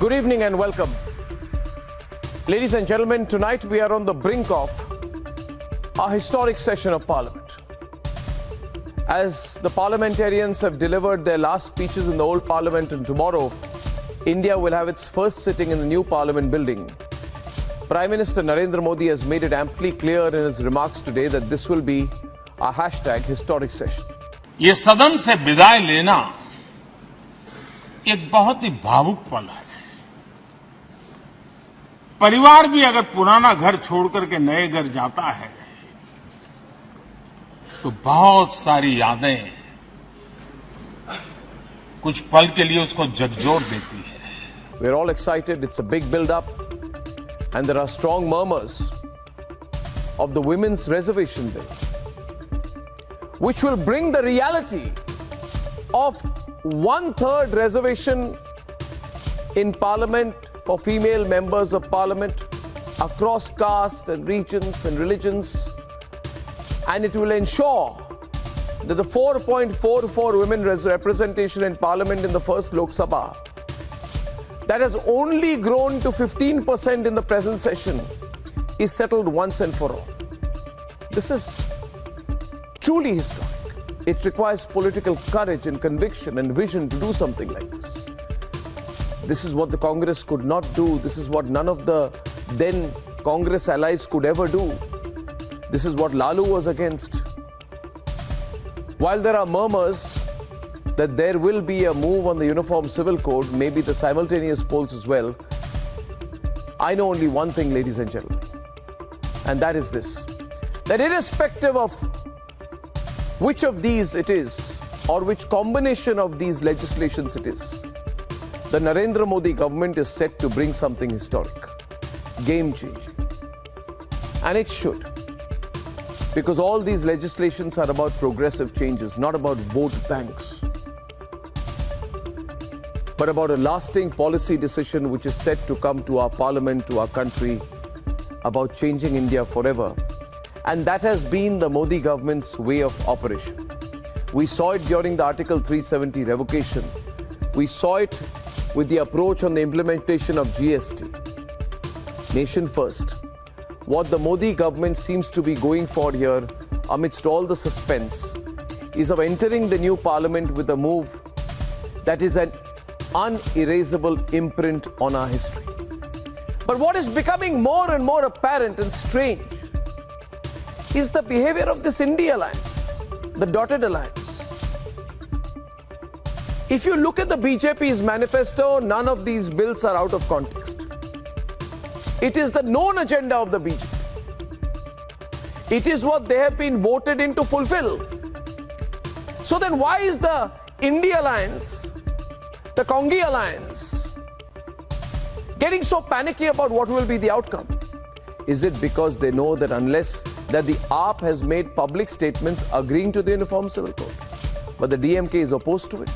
Good evening and welcome. Ladies and gentlemen, tonight we are on the brink of a historic session of Parliament. As the parliamentarians have delivered their last speeches in the old Parliament, and tomorrow India will have its first sitting in the new Parliament building. Prime Minister Narendra Modi has made it amply clear in his remarks today that this will be a #historic session. ये सदन से विदाई लेना एक बहुत ही भावुक पल है। परिवार भी अगर पुराना घर छोड़कर के नए घर जाता है तो बहुत सारी यादें कुछ पल के लिए उसको झकझोर देती है। We are all excited. It's a big build-up, and there are strong murmurs of the women's reservation bill, which will bring the reality of 1/3 reservation in Parliament for female members of Parliament across caste and regions and religions, and it will ensure that the 4.44 women representation in Parliament in the first Lok Sabha, that has only grown to 15% in the present session, is settled once and for all. This is truly historic. It requires political courage and conviction and vision to do something like this. This is what the Congress could not do. This is what none of the then Congress allies could ever do. This is what Lalu was against. While there are murmurs that there will be a move on the Uniform Civil Code, maybe the simultaneous polls as well, I know only one thing, ladies and gentlemen, and that is this: that irrespective of which of these it is, or which combination of these legislations it is, the Narendra Modi government is set to bring something historic, game-changing. And it should. Because all these legislations are about progressive changes, not about vote banks, but about a lasting policy decision which is set to come to our parliament, to our country, about changing India forever. And that has been the Modi government's way of operation. We saw it during the Article 370 revocation. We saw it with the approach on the implementation of GST. Nation first. What the Modi government seems to be going for here, amidst all the suspense, is of entering the new parliament with a move that is an unerasable imprint on our history. But what is becoming more and more apparent and strange is the behavior of this India alliance, the dotted alliance. If you look at the BJP's manifesto, none of these bills are out of context. It is the known agenda of the BJP. It is what they have been voted in to fulfill. So then why is the India alliance, the Congi alliance, getting so panicky about what will be the outcome? Is it because they know that unless that the AAP has made public statements agreeing to the Uniform Civil Code, but the DMK is opposed to it?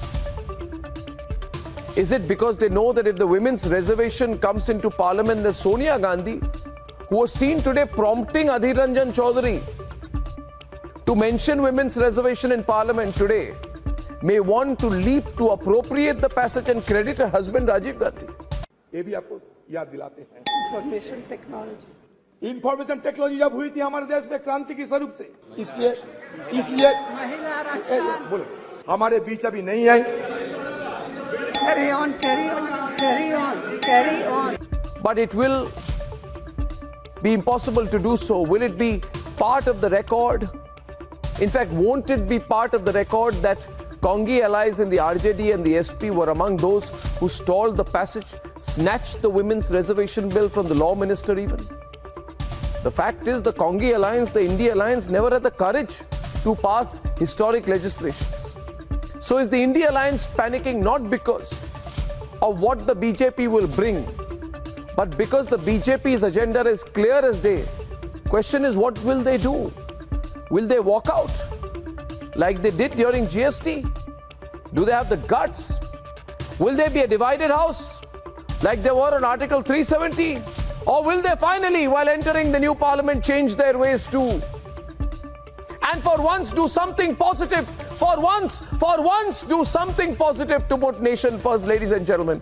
Is it because they know that if the women's reservation comes into Parliament, that Sonia Gandhi, who was seen today prompting Adhir Ranjan Chaudhary to mention women's reservation in Parliament today, may want to leap to appropriate the passage and credit her husband Rajiv Gandhi? ये भी आपको याद दिलाते हैं। Information technology जब हुई थी हमारे देश में क्रांति के स्वरूप से, इसलिए बोले हमारे बीच अभी नहीं है। Carry on, carry on, carry on, carry on. But it will be impossible to do so. Will it be part of the record? In fact, won't it be part of the record that Congi allies in the RJD and the SP were among those who stalled the passage, snatched the women's reservation bill from the law minister even? The fact is, the Congi alliance, the India alliance, never had the courage to pass historic legislations. So is the India alliance panicking not because of what the BJP will bring, but because the BJP's agenda is clear as day? Question is, what will they do? Will they walk out like they did during GST? Do they have the guts? Will there be a divided house like they were on Article 370? Or will they finally, while entering the new parliament, change their ways too? And for once do something positive. For once do something positive to put nation first, ladies and gentlemen.